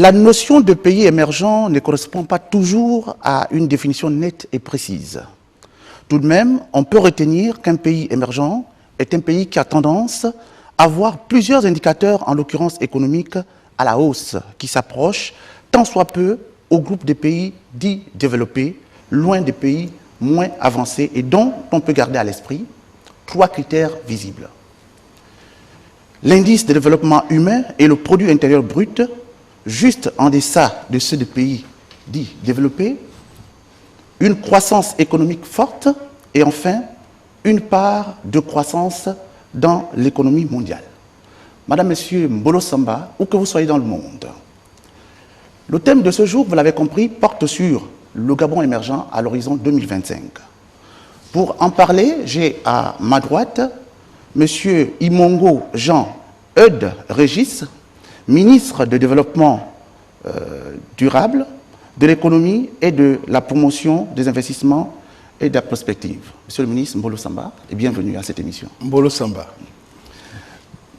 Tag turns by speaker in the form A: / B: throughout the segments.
A: La notion de pays émergent ne correspond pas toujours à une définition nette et précise. Tout de même, on peut retenir qu'un pays émergent est un pays qui a tendance à avoir plusieurs indicateurs, en l'occurrence économiques, à la hausse, qui s'approchent tant soit peu au groupe des pays dits développés, loin des pays moins avancés et dont on peut garder à l'esprit 3 critères visibles. L'indice de développement humain et le produit intérieur brut, juste en deçà de ceux des pays dits développés, une croissance économique forte et enfin une part de croissance dans l'économie mondiale. Madame, Monsieur Mbolo Samba, où que vous soyez dans le monde, le thème de ce jour, vous l'avez compris, porte sur le Gabon émergent à l'horizon 2025. Pour en parler, j'ai à ma droite Monsieur Imongo Jean Eudes Régis, ministre de Développement durable, de l'économie et de la promotion des investissements et de la prospective. Monsieur le ministre Mbolo Samba, et bienvenue à cette émission.
B: Mbolo Samba.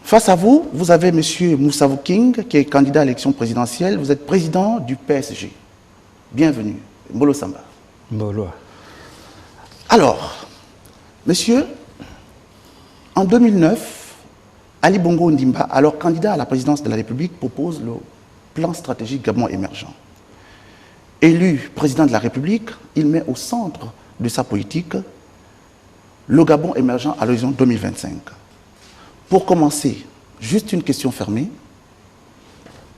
A: Face à vous, vous avez M. Moussavou King, qui est candidat à l'élection présidentielle. Vous êtes président du PSG. Bienvenue. Mbolo Samba.
B: Mbolo.
A: Alors, monsieur, en 2009, Ali Bongo Ondimba, alors candidat à la présidence de la République, propose le plan stratégique Gabon émergent. Élu président de la République, il met au centre de sa politique le Gabon émergent à l'horizon 2025. Pour commencer, juste une question fermée.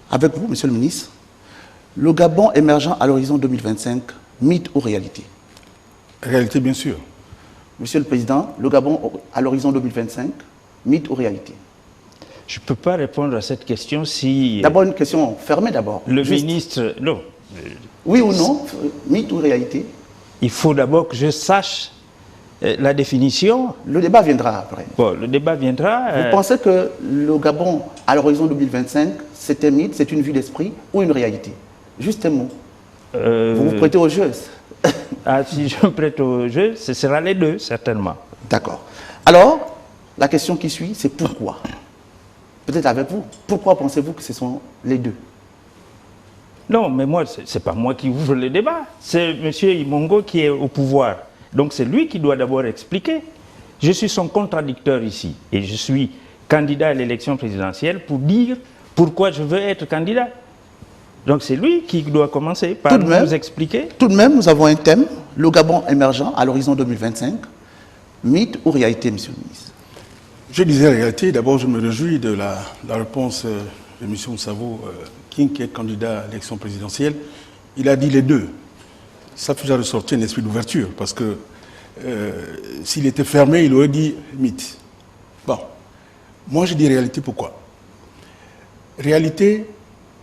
A: Avec vous, monsieur le ministre, le Gabon émergent à l'horizon 2025, mythe ou réalité?
B: Réalité, bien sûr.
A: Monsieur le Président, le Gabon à l'horizon 2025, mythe ou réalité?
C: Je ne peux pas répondre à cette question si...
A: D'abord une question fermée d'abord.
C: Le ministre... Non.
A: Oui ou non, mythe ou réalité?
C: Il faut d'abord que je sache la définition.
A: Le débat viendra après.
C: Bon, le débat viendra.
A: Vous pensez que le Gabon à l'horizon 2025, c'est un mythe, c'est une vue d'esprit ou une réalité? Juste un mot. Vous vous prêtez au jeu?
C: Ah, si je me prête au jeu, ce sera les deux, certainement.
A: D'accord. Alors, la question qui suit, c'est pourquoi? Peut-être avec vous. Pourquoi pensez-vous que ce sont les deux?
C: Non, mais moi, ce n'est pas moi qui ouvre le débat. C'est M. Imongo qui est au pouvoir. Donc c'est lui qui doit d'abord expliquer. Je suis son contradicteur ici. Et je suis candidat à l'élection présidentielle pour dire pourquoi je veux être candidat. Donc c'est lui qui doit commencer par nous expliquer.
A: Tout de même, nous avons un thème, le Gabon émergent à l'horizon 2025. Mythe ou réalité, monsieur le ministre?
B: Je disais réalité. D'abord, je me réjouis de la réponse de M. Moussavou King, qui est candidat à l'élection présidentielle. Il a dit les deux. Ça fait déjà ressortir un esprit d'ouverture, parce que s'il était fermé, il aurait dit mythe. Bon, moi je dis réalité, pourquoi? Réalité,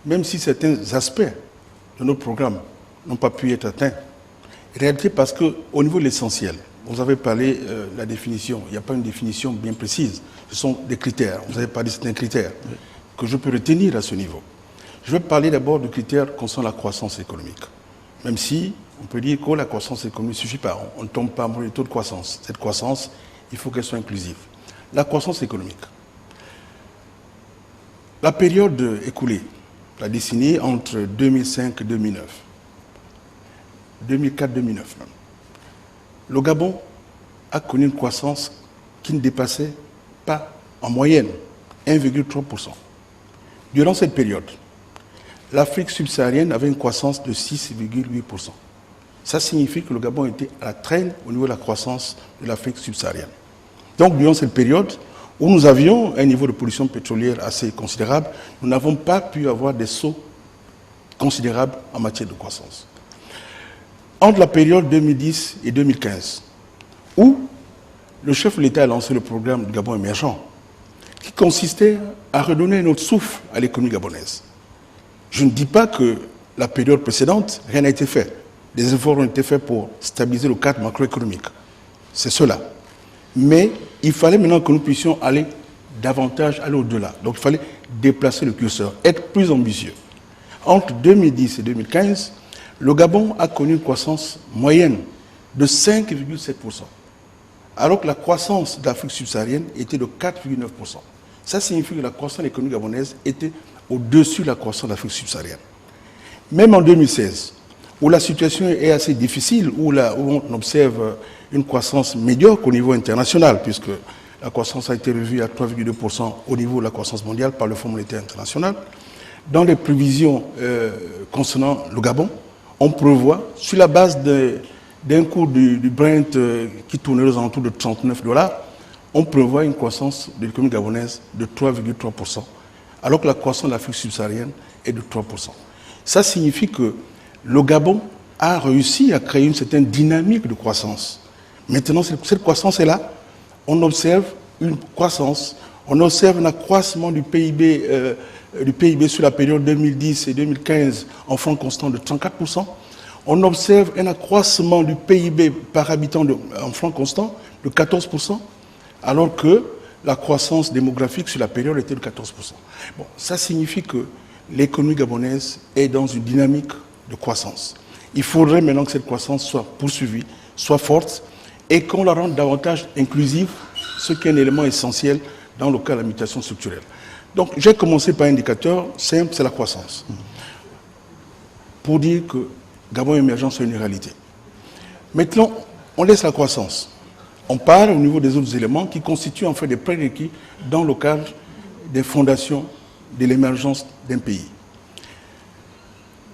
B: même si certains aspects de notre programme n'ont pas pu être atteints, réalité parce qu'au niveau de l'essentiel, vous avez parlé de la définition, il n'y a pas une définition bien précise, ce sont des critères, vous avez parlé de certains critères que je peux retenir à ce niveau. Je vais parler d'abord de critères concernant la croissance économique, même si on peut dire que la croissance économique ne suffit pas. On ne tombe pas amoureux du taux de croissance. Cette croissance, il faut qu'elle soit inclusive. La croissance économique. La période écoulée, la décennie entre 2005 et 2009, 2004-2009 même, le Gabon a connu une croissance qui ne dépassait pas en moyenne 1,3%. Durant cette période, l'Afrique subsaharienne avait une croissance de 6,8%. Ça signifie que le Gabon était à la traîne au niveau de la croissance de l'Afrique subsaharienne. Donc, durant cette période où nous avions un niveau de pollution pétrolière assez considérable, nous n'avons pas pu avoir des sauts considérables en matière de croissance. Entre la période 2010 et 2015, où le chef de l'État a lancé le programme du Gabon émergent, qui consistait à redonner un autre souffle à l'économie gabonaise. Je ne dis pas que la période précédente, rien n'a été fait. Des efforts ont été faits pour stabiliser le cadre macroéconomique. C'est cela. Mais il fallait maintenant que nous puissions aller davantage, aller au-delà. Donc il fallait déplacer le curseur, être plus ambitieux. Entre 2010 et 2015, le Gabon a connu une croissance moyenne de 5,7%, alors que la croissance de l'Afrique subsaharienne était de 4,9%. Ça signifie que la croissance économique gabonaise était au-dessus de la croissance de l'Afrique subsaharienne. Même en 2016, où la situation est assez difficile, où on observe une croissance médiocre au niveau international, puisque la croissance a été revue à 3,2% au niveau de la croissance mondiale par le Fonds monétaire international. Dans les prévisions concernant le Gabon, on prévoit, sur la base d'un cours du Brent qui tournerait aux alentours de $39, on prévoit une croissance de l'économie gabonaise de 3,3%, alors que la croissance de l'Afrique subsaharienne est de 3%. Ça signifie que le Gabon a réussi à créer une certaine dynamique de croissance. Maintenant, cette croissance est là. On observe une croissance, on observe un accroissement du PIB sur la période 2010 et 2015 en francs constants de 34%. On observe un accroissement du PIB par habitant en francs constants de 14%, alors que la croissance démographique sur la période était de 14%. Bon, ça signifie que l'économie gabonaise est dans une dynamique de croissance. Il faudrait maintenant que cette croissance soit poursuivie, soit forte, et qu'on la rende davantage inclusive, ce qui est un élément essentiel dans le cas de la mutation structurelle. Donc, j'ai commencé par un indicateur simple, c'est la croissance. Pour dire que Gabon émergent, c'est une réalité. Maintenant, on laisse la croissance. On parle au niveau des autres éléments qui constituent en fait des prérequis dans le cadre des fondations de l'émergence d'un pays.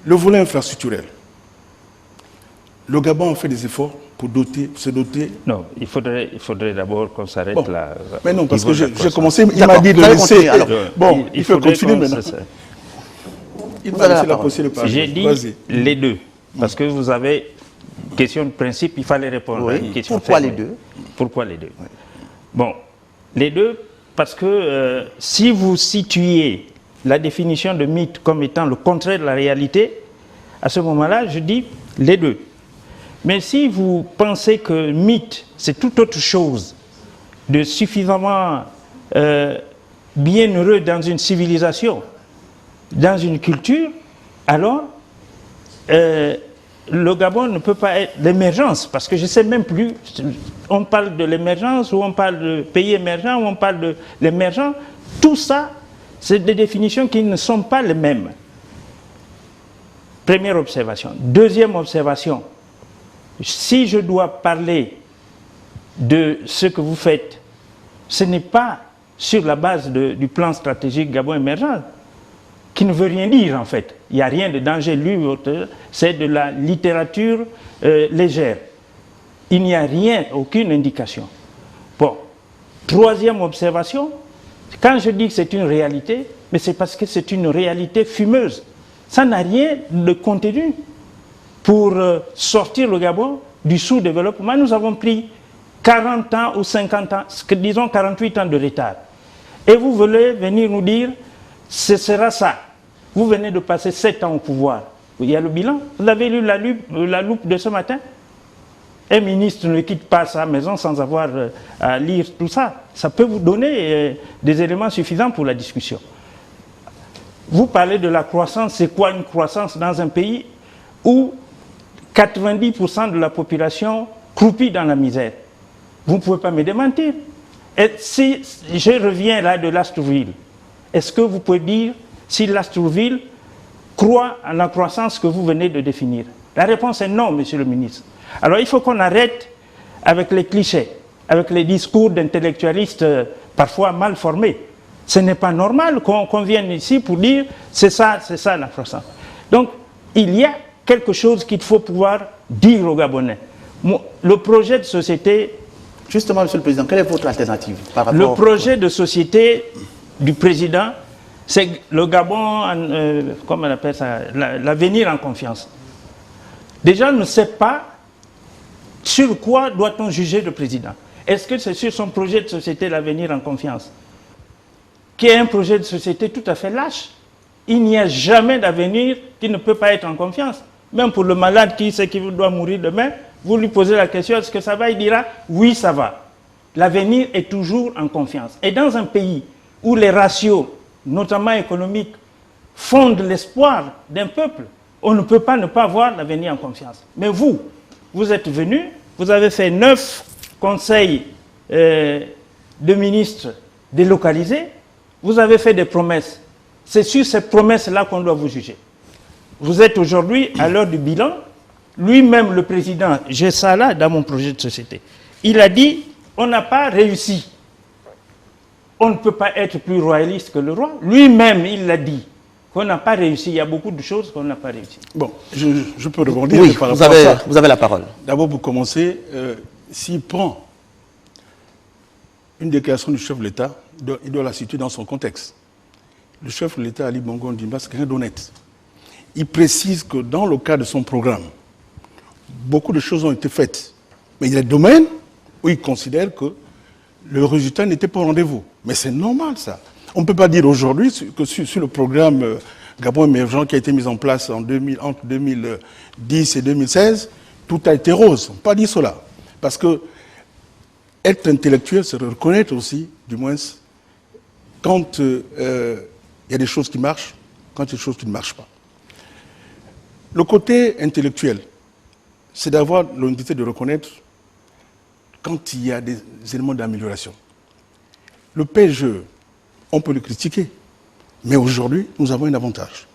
B: Le volet infrastructurel. Le Gabon a fait des efforts pour se doter.
C: Non, il faudrait d'abord qu'on s'arrête là.
B: Mais non, parce que j'ai commencé, il m'a dit de laisser. Bon, il faut continuer maintenant. Il m'a laissé la possibilité de parler.
C: J'ai dit les deux, parce que vous avez question de principe, il fallait répondre à une question.
A: Pourquoi les deux?
C: Pourquoi les deux? Bon, les deux, parce que si vous situez la définition de mythe comme étant le contraire de la réalité, à ce moment-là, je dis les deux. Mais si vous pensez que mythe, c'est tout autre chose, de suffisamment bienheureux dans une civilisation, dans une culture, alors le Gabon ne peut pas être l'émergence, parce que je ne sais même plus, on parle de l'émergence, ou on parle de pays émergent, ou on parle de l'émergent, tout ça, c'est des définitions qui ne sont pas les mêmes. Première observation. Deuxième observation, si je dois parler de ce que vous faites, ce n'est pas sur la base du plan stratégique Gabon émergent, qui ne veut rien dire en fait. Il n'y a rien de danger lu, c'est de la littérature légère. Il n'y a rien, aucune indication. Bon, troisième observation, quand je dis que c'est une réalité, mais c'est parce que c'est une réalité fumeuse. Ça n'a rien de contenu pour sortir le Gabon du sous-développement. Nous avons pris 40 ans ou 50 ans, disons 48 ans de retard. Et vous voulez venir nous dire, ce sera ça. Vous venez de passer 7 ans au pouvoir. Il y a le bilan. Vous avez lu la loupe de ce matin? Un ministre ne quitte pas sa maison sans avoir à lire tout ça. Ça peut vous donner des éléments suffisants pour la discussion. Vous parlez de la croissance. C'est quoi une croissance dans un pays où 90% de la population croupit dans la misère? Vous ne pouvez pas me démentir. Et si je reviens là de Lastourville, est-ce que vous pouvez dire si Lastourville croit à la croissance que vous venez de définir? La réponse est non, monsieur le ministre. Alors il faut qu'on arrête avec les clichés, avec les discours d'intellectualistes parfois mal formés. Ce n'est pas normal qu'on vienne ici pour dire c'est ça la croissance. Donc il y a quelque chose qu'il faut pouvoir dire aux Gabonais. Le projet de société...
A: Justement, monsieur le Président, quelle est votre alternative par rapport...
C: Le projet de société du président, c'est le Gabon, comment on appelle ça, l'avenir en confiance. Déjà, on ne sait pas sur quoi doit-on juger le président. Est-ce que c'est sur son projet de société l'avenir en confiance, qui est un projet de société tout à fait lâche? Il n'y a jamais d'avenir qui ne peut pas être en confiance. Même pour le malade qui sait qu'il doit mourir demain, vous lui posez la question, est-ce que ça va? Il dira, oui, ça va. L'avenir est toujours en confiance. Et dans un pays où les ratios, notamment économiques, fondent l'espoir d'un peuple, on ne peut pas ne pas voir l'avenir en confiance. Mais vous êtes venus, vous avez fait 9 conseils de ministres délocalisés, vous avez fait des promesses. C'est sur ces promesses-là qu'on doit vous juger. Vous êtes aujourd'hui à l'heure du bilan. Lui-même, le président, j'ai ça là dans mon projet de société. Il a dit, on n'a pas réussi. On ne peut pas être plus royaliste que le roi. Lui-même, il l'a dit, qu'on n'a pas réussi. Il y a beaucoup de choses qu'on n'a pas réussi.
B: Bon, je peux rebondir
A: Oui,
B: par
A: vous
B: rapport à ça.
A: vous avez la parole.
B: D'abord, pour commencer, s'il prend une déclaration du chef de l'État, il doit la situer dans son contexte. Le chef de l'État, Ali Bongo Ondimba, c'est quelqu'un d'honnête. Il précise que dans le cadre de son programme, beaucoup de choses ont été faites. Mais il y a des domaines où il considère que le résultat n'était pas au rendez-vous. Mais c'est normal, ça. On ne peut pas dire aujourd'hui que sur le programme Gabon émergent qui a été mis en place entre 2010 et 2016, tout a été rose. On ne peut pas dire cela. Parce que être intellectuel, c'est reconnaître aussi, du moins, quand il y a des choses qui marchent, quand il y a des choses qui ne marchent pas. Le côté intellectuel, c'est d'avoir l'honnêteté de reconnaître quand il y a des éléments d'amélioration. Le PGE, on peut le critiquer, mais aujourd'hui, nous avons un avantage.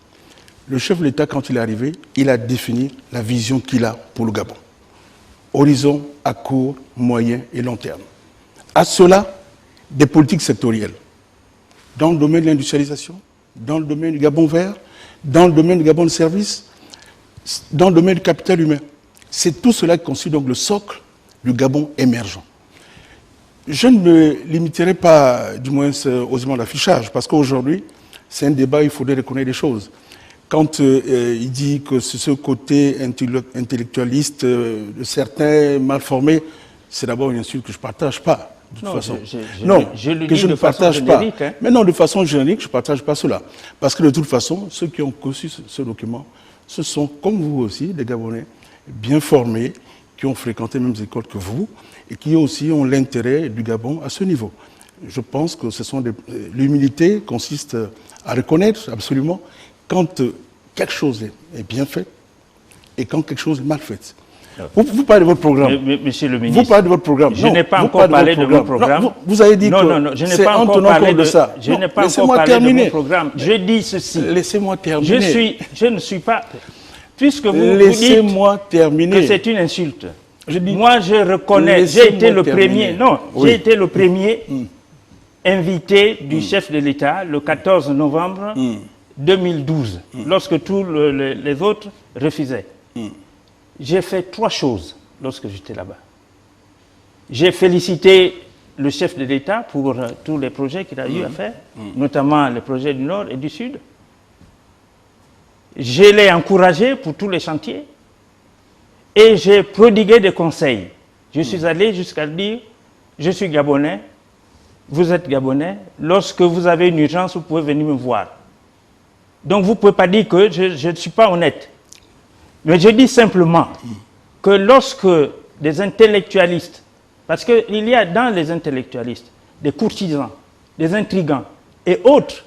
B: Le chef de l'État, quand il est arrivé, il a défini la vision qu'il a pour le Gabon. Horizon à court, moyen et long terme. À cela, des politiques sectorielles. Dans le domaine de l'industrialisation, dans le domaine du Gabon vert, dans le domaine du Gabon de service, dans le domaine du capital humain. C'est tout cela qui constitue donc le socle du Gabon émergent. Je ne me limiterai pas, du moins, aux éléments d'affichage, parce qu'aujourd'hui, c'est un débat où il faudrait reconnaître des choses. Quand il dit que c'est ce côté intellectualiste de certains mal formés, c'est d'abord une insulte que je ne partage pas, de toute façon. Je ne partage pas. Hein. Mais non, de façon générique, je ne partage pas cela. Parce que de toute façon, ceux qui ont conçu ce document, ce sont, comme vous aussi, des Gabonais bien formés, qui ont fréquenté les mêmes écoles que vous, et qui aussi ont l'intérêt du Gabon à ce niveau. Je pense que l'humilité consiste à reconnaître absolument quand quelque chose est bien fait et quand quelque chose est mal fait. Vous parlez de votre programme.
C: Monsieur le ministre,
B: vous parlez de votre programme.
C: Je n'ai pas encore parlé de mon programme.
B: Non, vous avez dit que
C: je n'ai pas encore parlé de ça. Je n'ai pas encore parlé de mon programme. Je dis ceci.
B: Laissez-moi terminer.
C: Je ne suis pas... Puisque vous
B: Laissez-moi terminer.
C: Que c'est une insulte. Moi, je reconnais, j'ai été le premier, j'ai été le premier invité du chef de l'État le 14 novembre 2012, lorsque tous les autres refusaient. J'ai fait 3 choses lorsque j'étais là-bas. J'ai félicité le chef de l'État pour tous les projets qu'il a eu à faire, notamment les projets du Nord et du Sud. Je l'ai encouragé pour tous les chantiers. Et j'ai prodigué des conseils. Je suis allé jusqu'à dire, je suis Gabonais, vous êtes Gabonais, lorsque vous avez une urgence, vous pouvez venir me voir. Donc vous ne pouvez pas dire que je ne suis pas honnête. Mais je dis simplement que lorsque des intellectualistes, parce qu'il y a dans les intellectualistes des courtisans, des intrigants et autres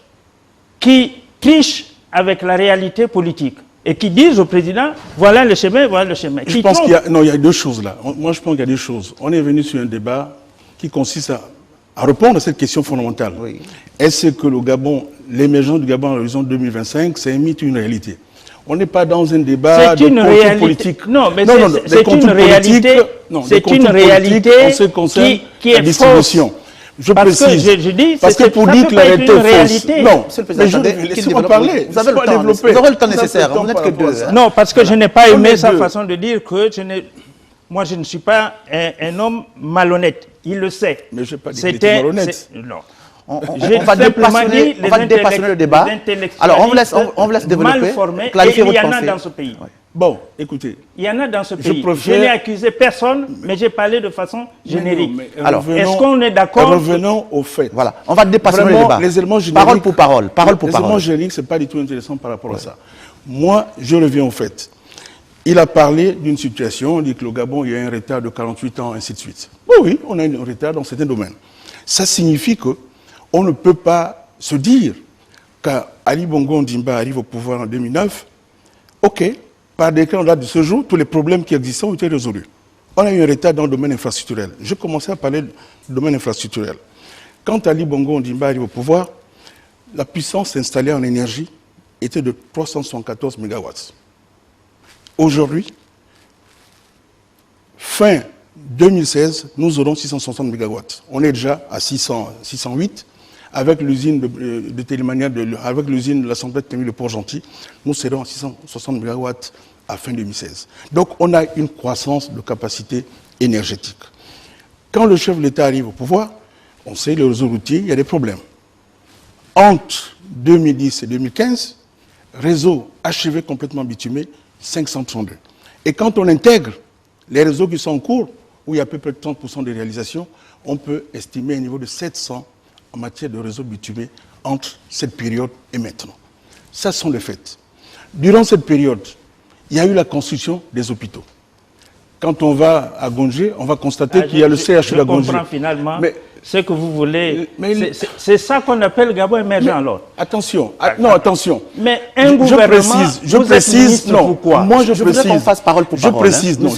C: qui trichent avec la réalité politique, et qui disent au président, voilà le chemin, voilà le chemin.
B: Je pense qu'il y a 2 choses là. Moi, je pense qu'il y a 2 choses. On est venu sur un débat qui consiste à répondre à cette question fondamentale. Oui. Est-ce que le Gabon, l'émergence du Gabon à l'horizon 2025, c'est un mythe ou une réalité? On n'est pas dans un débat de contours politiques.
C: Non, mais c'est une réalité. C'est une réalité
B: en ce qui concerne
C: qui est
B: distribution.
C: Fausse.
B: Je
C: parce
B: précise.
C: Que je dis,
B: parce que pour dire que la réalité est fausse. Non,
A: laissez-moi parler. Vous avez le temps. Vous aurez le temps nécessaire. Vous n'êtes que 2.
C: Non, parce que je n'ai pas aimé sa façon de dire que moi, je ne suis pas un homme malhonnête. Il le sait.
B: Mais je n'ai pas dit qu'il était malhonnête.
C: Non.
A: On va dépassionner le débat. Alors, on vous laisse développer.
C: Mal formés, et il y en a dans ce pays.
B: Ouais. Bon, écoutez.
C: Il y en a dans ce pays. Je n'ai accusé personne, mais j'ai parlé de façon générique.
A: Alors,
C: est-ce qu'on est d'accord?
B: Revenons au fait.
A: Voilà, on va dépassionner le débat.
B: Les éléments génériques,
A: parole pour parole.
B: Les éléments génériques, ce n'est pas du tout intéressant par rapport à ça. Moi, je reviens au fait. Il a parlé d'une situation, on dit que le Gabon, il y a un retard de 48 ans, ainsi de suite. Oui, on a un retard dans certains domaines. Ça signifie qu'on ne peut pas se dire qu'Ali Bongo Ondimba arrive au pouvoir en 2009, ok, par décret en date de ce jour, tous les problèmes qui existaient ont été résolus. On a eu un retard dans le domaine infrastructurel. Je commençais à parler du domaine infrastructurel. Quand Ali Bongo Ondimba arrive au pouvoir, la puissance s'installait en énergie était de 374 MW. Aujourd'hui, fin 2016, nous aurons 660 MW. On est déjà à 608. Avec l'usine de Télémania, avec l'usine de la centrale thermique de Port-Gentil, nous serons à 660 MW à fin 2016. Donc on a une croissance de capacité énergétique. Quand le chef de l'État arrive au pouvoir, on sait le réseau routier, il y a des problèmes. Entre 2010 et 2015, réseau achevé complètement bitumé, 532. Et quand on intègre les réseaux qui sont en cours, où il y a à peu près 30% de réalisation, on peut estimer un niveau de 700 en matière de réseau bitumé entre cette période et maintenant. Ça sont les faits. Durant cette période, il y a eu la construction des hôpitaux. Quand on va à Gongé, on va constater qu'il y a le CHU de Gongé.
C: Je comprends finalement ce que vous voulez. C'est ça qu'on appelle Gabon émergent alors.
B: Attention, non, attention.
C: Mais un gouvernement,
B: je précise, non.
C: Pourquoi?
B: Moi, je précise.
A: qu'on fasse parole pour parole.
B: Je précise, non.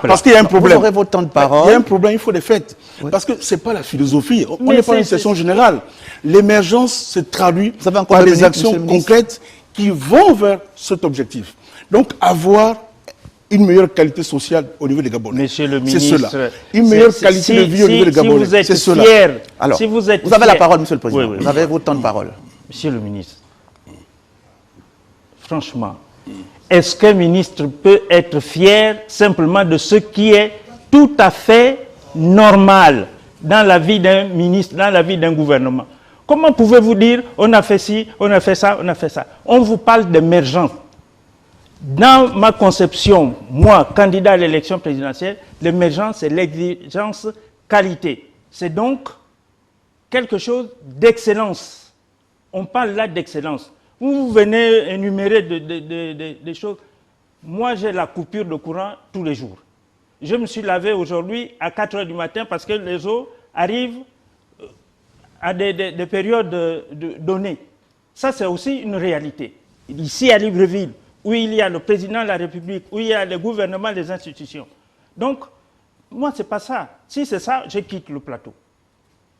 C: Parce
B: qu'il y a un problème.
A: Vous aurez votre temps de parole.
B: Il y a un problème, il faut des faits. Oui. Parce que ce n'est pas la philosophie. On n'est pas une session générale. L'émergence se traduit par des actions concrètes qui vont vers cet objectif. Donc, avoir une meilleure qualité sociale au niveau des Gabonais.
C: Monsieur le ministre,
B: c'est cela. Une meilleure qualité de vie au niveau des Gabonais.
C: C'est cela.
A: Alors,
C: si vous êtes
A: vous avez la parole, Monsieur le Président.
C: Oui.
A: Vous avez votre temps de parole.
C: Monsieur le ministre, franchement, est-ce qu'un ministre peut être fier simplement de ce qui est tout à fait normal dans la vie d'un ministre, dans la vie d'un gouvernement? Comment pouvez-vous dire on a fait ci, on a fait ça, on a fait ça? On vous parle d'émergence. Dans ma conception, moi, candidat à l'élection présidentielle, l'émergence, c'est l'exigence qualité. C'est donc quelque chose d'excellence. On parle là d'excellence. Vous venez énumérer des choses. Moi, j'ai la coupure de courant tous les jours. Je me suis lavé aujourd'hui à 4 h du matin parce que les eaux arrivent à des périodes données. Ça, c'est aussi une réalité. Ici, à Libreville, où il y a le président de la République, où il y a le gouvernement, les institutions. Donc, moi, ce n'est pas ça. Si c'est ça, je quitte le plateau.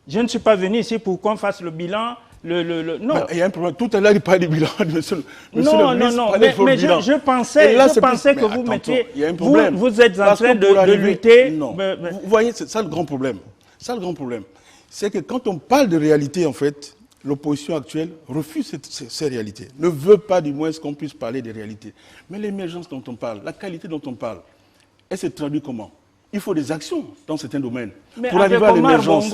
C: Je ne suis pas venu ici pour qu'on fasse le bilan. Non.
B: Il y a un problème. Tout à l'heure, il parlait du bilan, monsieur le ministre.
C: Non. Mais je pensais que vous mettiez...
B: Il y a un problème.
C: Vous êtes en train de lutter...
B: Non. Vous voyez, c'est ça le grand problème. Ça, le grand problème. C'est que quand on parle de réalité, en fait, l'opposition actuelle refuse ces réalités, ne veut pas du moins qu'on puisse parler des réalités. Mais l'émergence dont on parle, la qualité dont on parle, elle se traduit comment? Il faut des actions dans certains domaines.
C: Mais
B: pour arriver à l'émergence,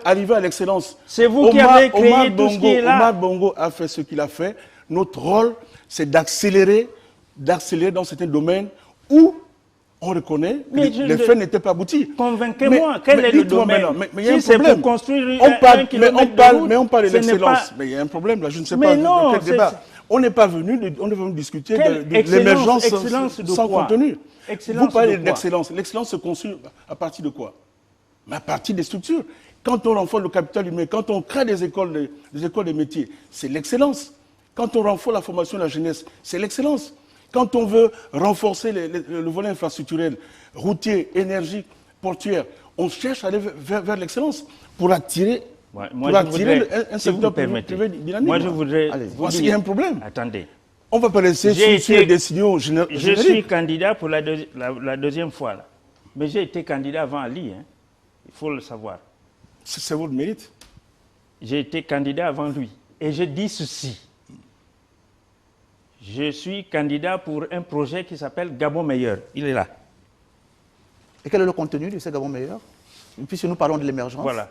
B: arriver à l'excellence.
C: C'est vous qui avez créé tout ce qui est là.
B: Omar Bongo a fait ce qu'il a fait. Notre rôle, c'est d'accélérer dans certains domaines où on reconnaît que les faits n'étaient pas aboutis.
C: Convainquez-moi, quel est le domaine?
B: Mais il y a un
C: si c'est pour construire un kilomètre de route,
B: mais on parle de l'excellence. Mais il y a un problème là, je ne sais pas dans quel débat. On n'est pas venu discuter de l'émergence sans contenu. Vous parlez d'excellence. L'excellence se construit à partir de quoi? À partir des structures. Quand on renforce le capital humain, quand on crée des écoles de métiers, c'est l'excellence. Quand on renforce la formation de la jeunesse, c'est l'excellence. Quand on veut renforcer le volet infrastructurel, routier, énergie, portuaire, on cherche à aller vers l'excellence pour attirer, un secteur privé dynamique.
C: Moi, je voudrais...
B: Voici qu'il y a un problème.
C: Attendez.
B: On va pas laisser sur des signaux génériques.
C: Je suis candidat pour la deuxième fois, là. Mais j'ai été candidat avant Ali, hein. Il faut le savoir.
B: C'est votre mérite.
C: J'ai été candidat avant lui. Et je dis ceci. Je suis candidat pour un projet qui s'appelle Gabon Meilleur. Il est là.
A: Et quel est le contenu de ce Gabon Meilleur? Puisque nous parlons de l'émergence.
C: Voilà.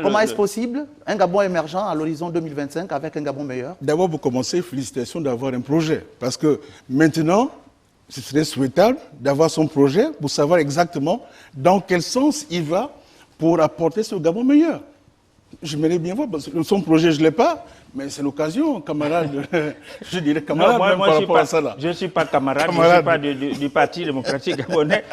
A: Comment est-ce possible un Gabon émergent à l'horizon 2025 avec un Gabon meilleur?
B: D'abord, pour commencer, félicitations d'avoir un projet. Parce que maintenant, ce serait souhaitable d'avoir son projet pour savoir exactement dans quel sens il va pour apporter ce Gabon meilleur. J'aimerais bien voir, parce que son projet, je ne l'ai pas, mais c'est l'occasion, camarade, je dirais camarade,
C: non, moi
B: par rapport à ça là.
C: Je ne suis pas camarade, je ne suis pas du Parti démocratique gabonais.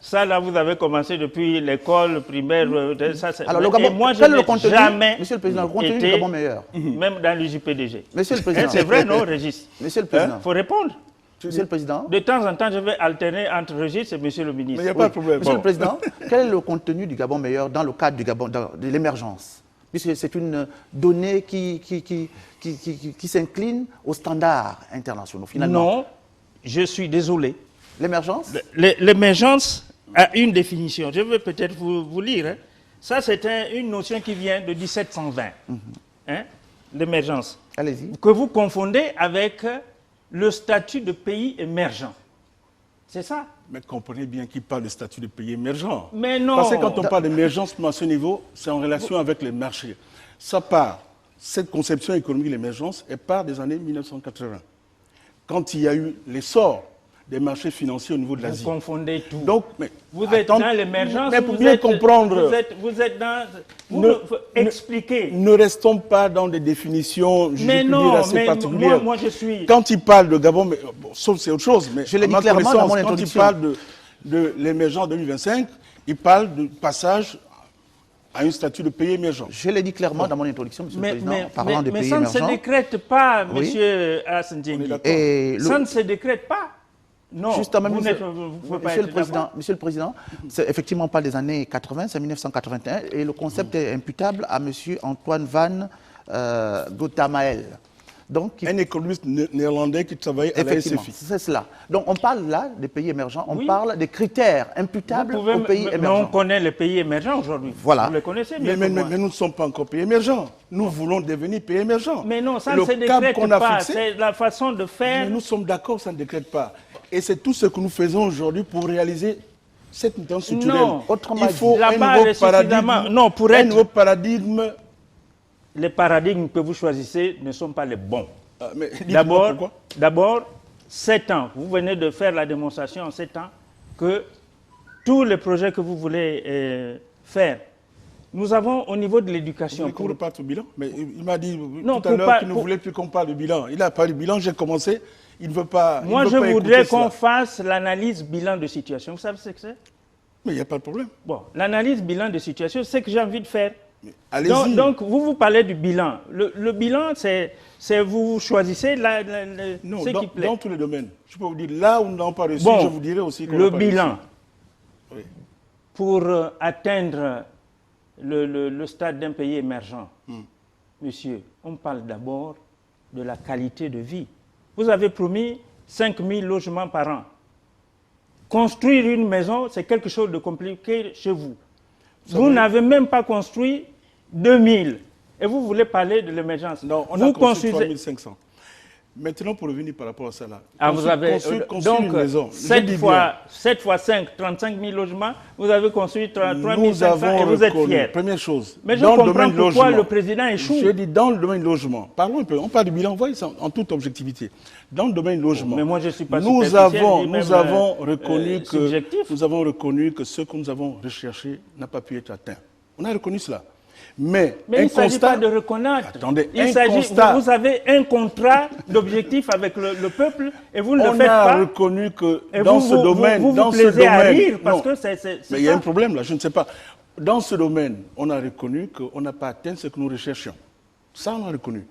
C: Ça, là, vous avez commencé depuis l'école primaire. Ça,
A: alors, le Gabon,
C: moi, je n'ai jamais
A: Monsieur le Président, le contenu du Gabon meilleur.
C: Même dans l'UJPDG.
A: Monsieur le Président.
C: C'est vrai, non, Régis?
A: Monsieur le Président.
C: Il faut répondre.
A: Monsieur le Président.
C: De temps en temps, je vais alterner entre Régis et Monsieur le ministre.
B: Mais il n'y a pas de problème.
A: Monsieur le Président, quel est le contenu du Gabon meilleur dans le cadre du Gabon, de l'émergence? puisque c'est une donnée qui s'incline aux standards internationaux, finalement.
C: Non, je suis désolé.
A: L'émergence?
C: L'émergence a une définition. Je vais peut-être vous lire. Hein. Ça, c'est une notion qui vient de 1720. Hein, l'émergence.
A: Allez-y.
C: Que vous confondez avec le statut de pays émergent. C'est ça?
B: Mais comprenez bien qu'il parle de statut de pays émergent.
C: Mais non.
B: Parce que quand on parle d'émergence, à ce niveau, c'est en relation avec les marchés. Ça part, cette conception économique de l'émergence, elle part des années 1980. Quand il y a eu l'essor des marchés financiers au niveau de l'Asie.
C: Vous confondez tout.
B: Donc, mais,
C: vous êtes dans l'émergence.
B: Mais pour bien comprendre.
C: Vous êtes dans. Expliquez.
B: Ne restons pas dans des définitions assez particulières.
C: Moi, je suis.
B: Quand il parle de Gabon, mais, bon, sauf c'est autre chose. Mais
A: je l'ai dit clairement dans mon introduction.
B: Quand il parle de l'émergence 2025, il parle de passage à un statut de pays émergent.
A: Je l'ai dit clairement dans mon introduction, Monsieur le Président, en parlant de pays émergents.
C: Mais ça ne se décrète pas, Monsieur Hassan Diengui. Ça ne se décrète pas. Non,
A: justement,
C: Monsieur
A: le Président, c'est effectivement pas des années 80, c'est 1981, et le concept est imputable à Monsieur Antoine van Gotamael. Donc,
B: un économiste néerlandais qui travaille à la SFI.
A: C'est cela. Donc on parle là des pays émergents, on parle des critères imputables aux pays émergents.
C: On connaît les pays émergents aujourd'hui.
A: Voilà.
C: Vous les connaissez bien.
B: Mais nous ne sommes pas encore pays émergents. Nous voulons devenir pays émergents.
C: Mais non, ça ne se décrète pas. C'est la façon de faire.
B: Mais nous sommes d'accord, ça ne décrète pas. Et c'est tout ce que nous faisons aujourd'hui pour réaliser cette mutation structurelle.
C: Non,
B: autrement il faut un nouveau paradigme.
C: Non, pour être...
B: un nouveau paradigme.
C: Les paradigmes que vous choisissez ne sont pas les bons. D'abord, 7 ans. Vous venez de faire la démonstration en 7 ans que tous les projets que vous voulez faire, nous avons au niveau de l'éducation...
B: Vous voulez qu'on reparte au bilan? Mais il m'a dit tout à l'heure qu'il ne voulait plus qu'on parle de bilan. Il a parlé de bilan, j'ai commencé. Il ne veut pas.
C: Moi, je voudrais qu'on fasse l'analyse bilan de situation. Vous savez ce que c'est?
B: Mais il n'y a pas de problème.
C: Bon, l'analyse bilan de situation, c'est ce que j'ai envie de faire.
B: Allez-y.
C: Donc, vous parlez du bilan. Le bilan, c'est vous choisissez ce qui plaît.
B: Dans tous les domaines. Je peux vous dire, là où nous n'avons pas réussi, je vous dirai aussi qu'on n'a pas réussi. Le bilan,
C: pour atteindre le stade d'un pays émergent, monsieur, on parle d'abord de la qualité de vie. Vous avez promis 5 000 logements par an. Construire une maison, c'est quelque chose de compliqué chez vous. Vous n'avez même pas construit 2 000. Et vous voulez parler de l'émergence.
B: Non, on a construit 3 500. Maintenant, pour revenir par rapport à ça, là.
C: Vous avez donc
B: une maison.
C: 7 fois 5, 35 000 logements, vous avez construit 3 500 et vous êtes fiers.
B: Première chose.
C: Mais je comprends pourquoi le président échoue.
B: Je dis dans le domaine logement. Parlons un peu. On parle du bilan, voyez ça en toute objectivité. Dans le domaine logement.
C: Mais moi, je suis pas
B: nous avons reconnu que ce que nous avons recherché n'a pas pu être atteint. On a reconnu cela. Mais
C: il ne s'agit pas de reconnaître.
B: Attendez,
C: vous avez un contrat d'objectif avec le peuple et vous ne le faites pas.
B: On a reconnu que dans ce domaine...
C: Vous plaisez à rire parce que c'est
B: mais il y a un problème là, je ne sais pas. Dans ce domaine, on a reconnu qu'on n'a pas atteint ce que nous recherchions. Ça, on a reconnu.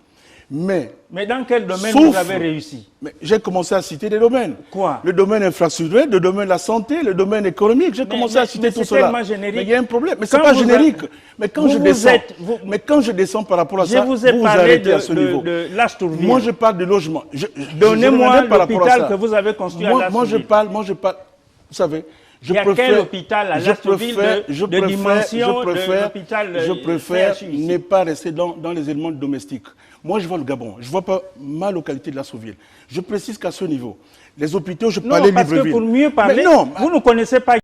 B: Mais
C: dans quel domaine vous avez réussi?
B: J'ai commencé à citer des domaines.
C: Quoi?
B: Le domaine infrastructurel, le domaine de la santé, le domaine économique. J'ai commencé à citer tout cela.
C: Générique.
B: Mais il y a un problème. Mais ce n'est pas générique. Mais quand je descends par rapport à ça,
C: vous arrêtez à ce niveau. De l'Astourville.
B: Moi, je parle de logement.
C: Donnez-moi l'hôpital que vous avez construit à l'Astourville.
B: Moi, je parle. Vous savez,
C: il y a quel hôpital à l'Astourville de dimension de l'hôpital?
B: Je préfère ne pas rester dans les éléments domestiques. Moi, je vois le Gabon. Je ne vois pas ma localité de l'Astourville. Je précise qu'à ce niveau, les hôpitaux, je parlais de Libreville.
C: Parce que pour mieux parler, vous ne connaissez pas